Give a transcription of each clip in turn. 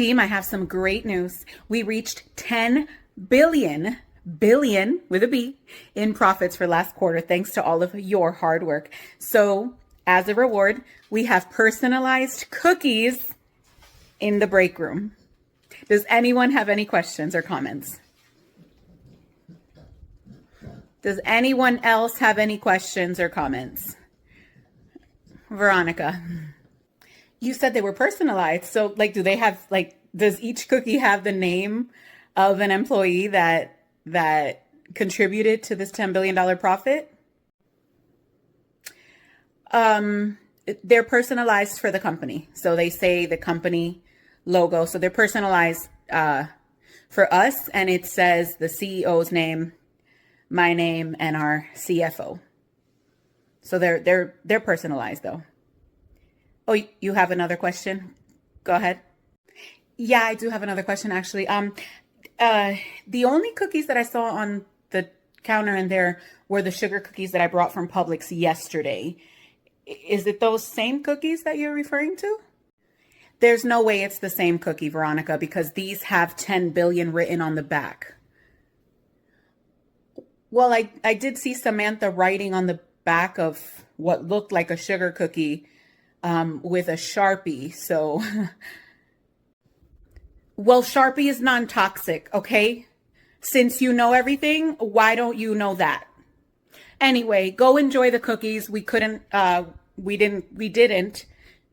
Team, I have some great news. We reached 10 billion with a B in profits for last quarter, thanks to all of your hard work. So as a reward, we have personalized cookies in the break room. Does anyone have any questions or comments? Does anyone else have any questions or comments? Veronika, you said they were personalized. So like, do they have like, does each cookie have the name of an employee that contributed to this $10 billion profit? They're personalized for the company. So they say the company logo. So they're personalized for us, and it says the CEO's name, my name, and our CFO. So they're personalized though. Oh, you have another question? Go ahead. Yeah, I do have another question actually. The only cookies that I saw on the counter in there were the sugar cookies that I brought from Publix yesterday. Is it those same cookies that you're referring to? There's no way it's the same cookie, Veronika, because these have 10 billion written on the back. Well, I did see Samantha writing on the back of what looked like a sugar cookie with a Sharpie. So, well, Sharpie is non-toxic, okay? Since you know everything, why don't you know that? Anyway, go enjoy the cookies. We didn't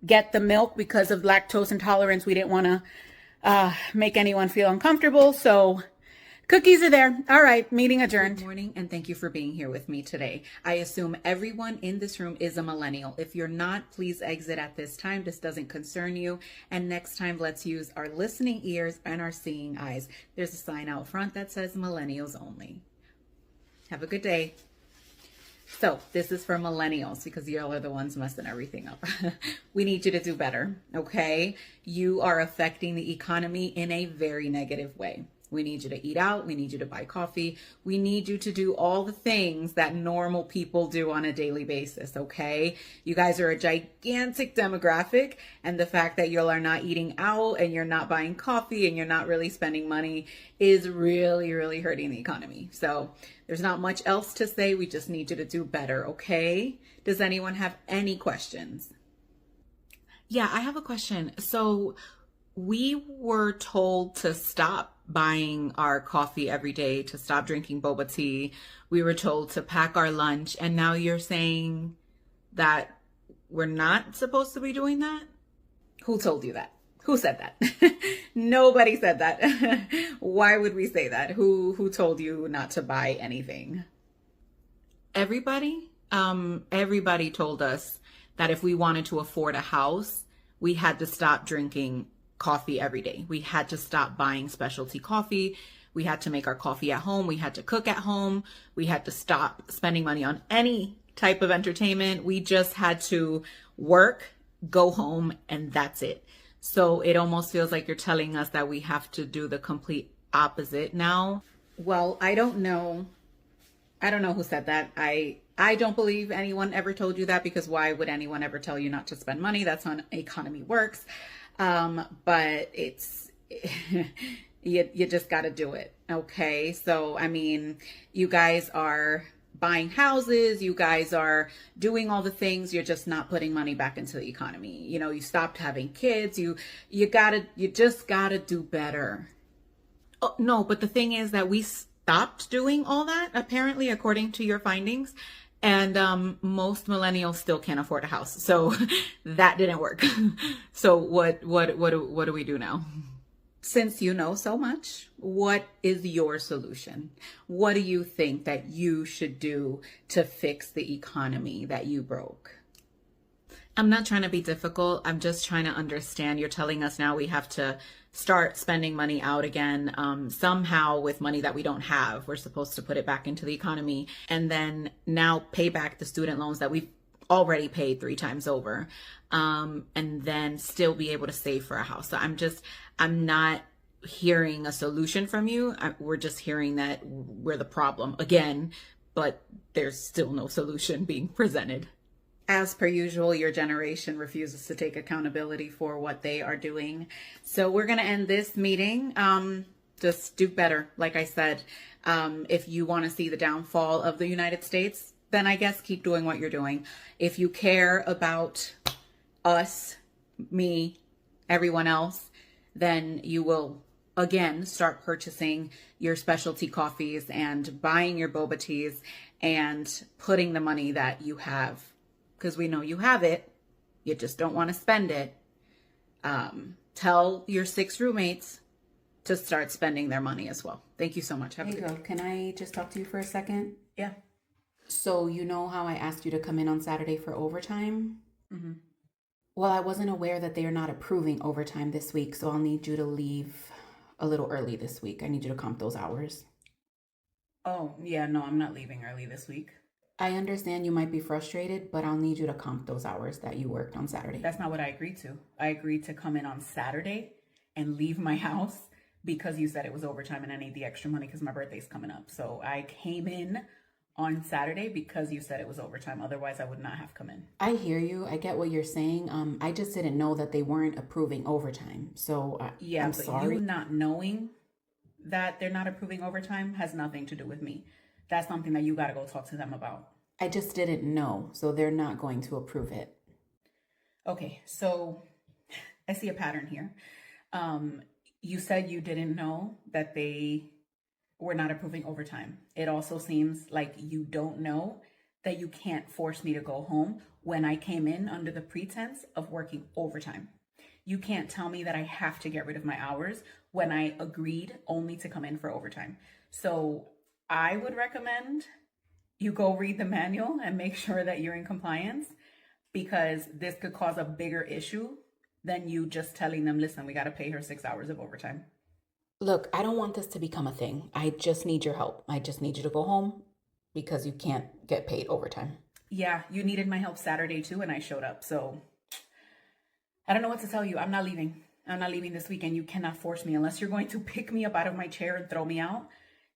get the milk because of lactose intolerance. We didn't want to make anyone feel uncomfortable. So cookies are there. All right, meeting adjourned. Good morning, and thank you for being here with me today. I assume everyone in this room is a millennial. If you're not, please exit at this time. This doesn't concern you. And next time, let's use our listening ears and our seeing eyes. There's a sign out front that says millennials only. Have a good day. So this is for millennials because y'all are the ones messing everything up. We need you to do better, okay? You are affecting the economy in a very negative way. We need you to eat out. We need you to buy coffee. We need you to do all the things that normal people do on a daily basis, okay? You guys are a gigantic demographic, and the fact that y'all are not eating out and you're not buying coffee and you're not really spending money is really, really hurting the economy. So there's not much else to say. We just need you to do better, okay? Does anyone have any questions? Yeah, I have a question. So we were told to stop buying our coffee every day, to stop drinking boba tea. We were told to pack our lunch. And now you're saying that we're not supposed to be doing that? Who told you that? Who said that? Nobody said that. Why would we say that? Who told you not to buy anything? Everybody. Everybody told us that if we wanted to afford a house, we had to stop drinking coffee every day. We had to stop buying specialty coffee. We had to make our coffee at home. We had to cook at home. We had to stop spending money on any type of entertainment. We just had to work, go home, and that's it. So it almost feels like you're telling us that we have to do the complete opposite now. Well, I don't know. I don't know who said that. I don't believe anyone ever told you that, because why would anyone ever tell you not to spend money? That's how an economy works. But it's, you just got to do it. Okay. So, I mean, you guys are buying houses, you guys are doing all the things, you're just not putting money back into the economy. You know, you stopped having kids, you just gotta do better. Oh, no, but the thing is that we stopped doing all that, apparently, according to your findings. And most millennials still can't afford a house. So that didn't work. So what do we do now? Since you know so much, what is your solution? What do you think that you should do to fix the economy that you broke? I'm not trying to be difficult. I'm just trying to understand. You're telling us now we have to start spending money out again, somehow with money that we don't have. We're supposed to put it back into the economy and then now pay back the student loans that we've already paid 3 times over, and then still be able to save for a house. So I'm not hearing a solution from you. We're just hearing that we're the problem again, but there's still no solution being presented. As per usual, your generation refuses to take accountability for what they are doing. So we're going to end this meeting. Just do better. Like I said, if you want to see the downfall of the United States, then I guess keep doing what you're doing. If you care about us, me, everyone else, then you will again start purchasing your specialty coffees and buying your boba teas and putting the money that you have, because we know you have it, you just don't want to spend it. Tell your 6 roommates to start spending their money as well. Thank you so much. Have a good day. Can I just talk to you for a second? Yeah. So you know how I asked you to come in on Saturday for overtime? Mm-hmm. Well, I wasn't aware that they are not approving overtime this week, so I'll need you to leave a little early this week. I need you to comp those hours. Oh, yeah, no, I'm not leaving early this week. I understand you might be frustrated, but I'll need you to comp those hours that you worked on Saturday. That's not what I agreed to. I agreed to come in on Saturday and leave my house because you said it was overtime and I need the extra money because my birthday's coming up. So I came in on Saturday because you said it was overtime. Otherwise, I would not have come in. I hear you. I get what you're saying. I just didn't know that they weren't approving overtime. So I'm sorry. You not knowing that they're not approving overtime has nothing to do with me. That's something that you got to go talk to them about. I just didn't know. So they're not going to approve it. Okay, so I see a pattern here. You said you didn't know that they were not approving overtime. It also seems like you don't know that you can't force me to go home when I came in under the pretense of working overtime. You can't tell me that I have to get rid of my hours when I agreed only to come in for overtime. So I would recommend you go read the manual and make sure that you're in compliance, because this could cause a bigger issue than you just telling them, listen, we got to pay her 6 hours of overtime. Look, I don't want this to become a thing. I just need your help. I just need you to go home because you can't get paid overtime. Yeah, you needed my help Saturday too, and I showed up. So I don't know what to tell you. I'm not leaving. I'm not leaving this weekend. You cannot force me unless you're going to pick me up out of my chair and throw me out.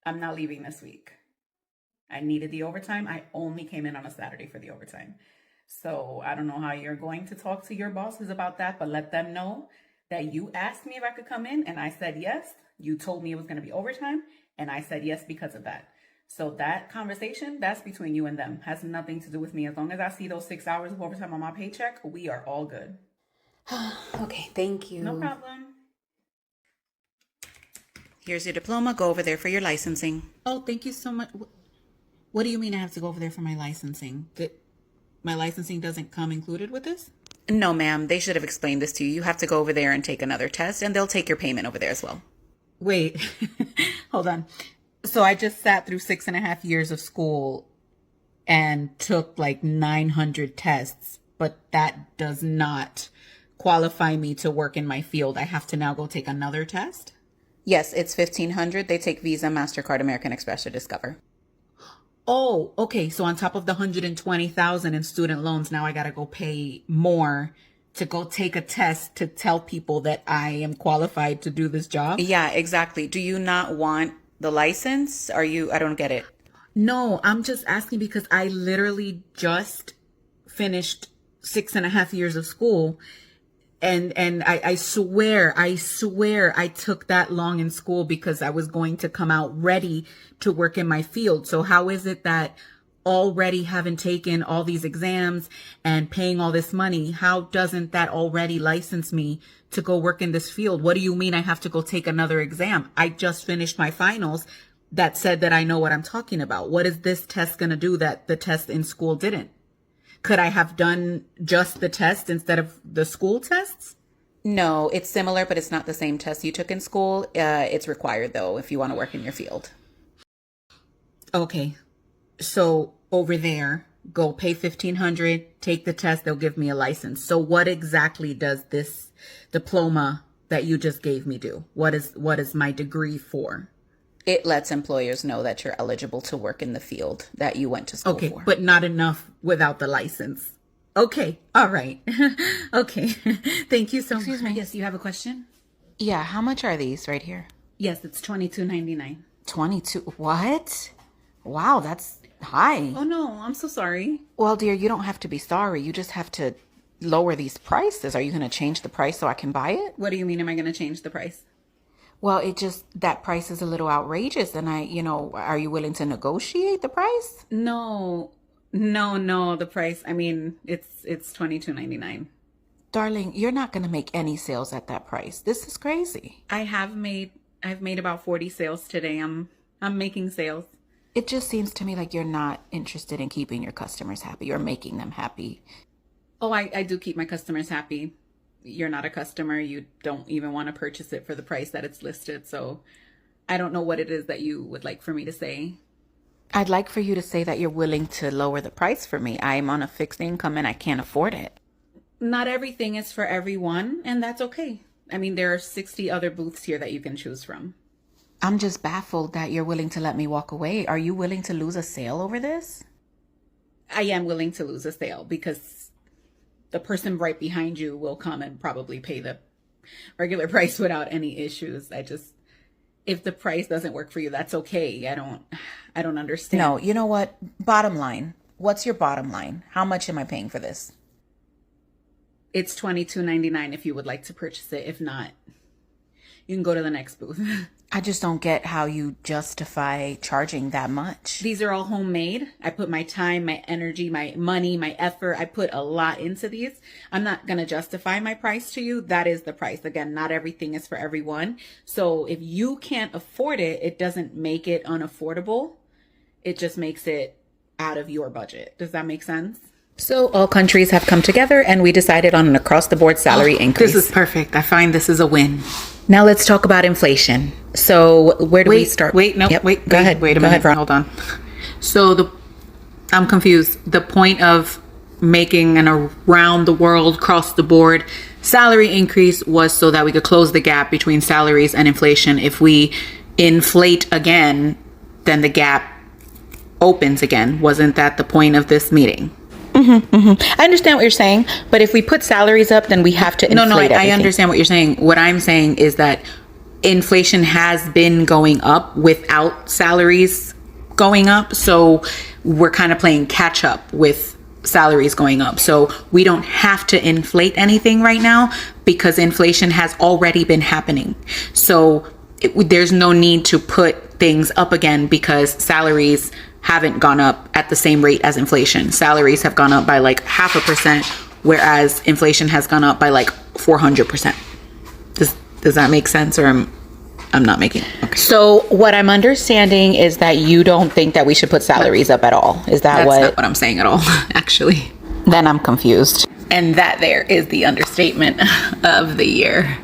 I'm not leaving this week. I needed the overtime. I only came in on a Saturday for the overtime. So I don't know how you're going to talk to your bosses about that, but let them know that you asked me if I could come in and I said yes. You told me it was going to be overtime and I said yes because of that. So that conversation, that's between you and them. Has nothing to do with me. As long as I see those 6 hours of overtime on my paycheck, we are all good. Okay, thank you. No problem. Here's your diploma. Go over there for your licensing. Oh, thank you so much. What do you mean I have to go over there for my licensing? That my licensing doesn't come included with this? No, ma'am. They should have explained this to you. You have to go over there and take another test, and they'll take your payment over there as well. Wait, hold on. So I just sat through 6.5 years of school and took like 900 tests, but that does not qualify me to work in my field. I have to now go take another test? Yes, it's $1,500. They take Visa, MasterCard, American Express, or Discover. Oh, okay. So on top of the $120,000 in student loans, now I got to go pay more to go take a test to tell people that I am qualified to do this job? Yeah, exactly. Do you not want the license? I don't get it. No, I'm just asking because I literally just finished 6.5 years of school. And I swear I took that long in school because I was going to come out ready to work in my field. So how is it that already having taken all these exams and paying all this money, how doesn't that already license me to go work in this field? What do you mean I have to go take another exam? I just finished my finals that said that I know what I'm talking about. What is this test going to do that the test in school didn't? Could I have done just the test instead of the school tests? No, it's similar, but it's not the same test you took in school. It's required, though, if you want to work in your field. Okay. So over there, go pay $1,500, take the test, they'll give me a license. So what exactly does this diploma that you just gave me do? What is my degree for? It lets employers know that you're eligible to work in the field that you went to school for. Okay, but not enough without the license. Okay, all right. Okay, thank you so much. Excuse me. Yes, you have a question? Yeah, how much are these right here? Yes, it's $22.99. 22. What? Wow, that's Hi. Oh no, I'm so sorry. Well, dear, you don't have to be sorry. You just have to lower these prices. Are you going to change the price so I can buy it? What do you mean, am I going to change the price? Well, that price is a little outrageous. And are you willing to negotiate the price? No, no, the price. I mean, it's $22.99. Darling, you're not going to make any sales at that price. This is crazy. I've made about 40 sales today. I'm making sales. It just seems to me like you're not interested in keeping your customers happy or making them happy. Oh, I do keep my customers happy. You're not a customer. You don't even want to purchase it for the price that it's listed. So I don't know what it is that you would like for me to say. I'd like for you to say that you're willing to lower the price for me. I'm on a fixed income and I can't afford it. Not everything is for everyone, and that's okay. I mean, there are 60 other booths here that you can choose from. I'm just baffled that you're willing to let me walk away. Are you willing to lose a sale over this? I am willing to lose a sale because the person right behind you will come and probably pay the regular price without any issues. If the price doesn't work for you, that's okay. I don't understand. No, you know what? Bottom line. What's your bottom line? How much am I paying for this? It's $22.99 if you would like to purchase it. If not, you can go to the next booth. I just don't get how you justify charging that much. These are all homemade. I put my time, my energy, my money, my effort. I put a lot into these. I'm not going to justify my price to you. That is the price. Again, not everything is for everyone. So if you can't afford it, it doesn't make it unaffordable. It just makes it out of your budget. Does that make sense? So all countries have come together and we decided on an across-the-board salary increase. This is perfect. I find this is a win. Now let's talk about inflation. So where do we start? Go ahead. Wait a minute. Hold on. So I'm confused. The point of making an around the world, across the board salary increase was so that we could close the gap between salaries and inflation. If we inflate again, then the gap opens again. Wasn't that the point of this meeting? I understand what you're saying, but if we put salaries up, then we have to inflate I understand what you're saying. What I'm saying is that inflation has been going up without salaries going up. So we're kind of playing catch up with salaries going up. So we don't have to inflate anything right now because inflation has already been happening. So there's no need to put things up again because salaries haven't gone up at the same rate as inflation. Salaries have gone up by like 0.5%, whereas inflation has gone up by like 400%. Does that make sense, or I'm not making it? Okay. So what I'm understanding is that you don't think that we should put salaries up at all. Is that That's not what I'm saying at all, actually. Then I'm confused. And that there is the understatement of the year.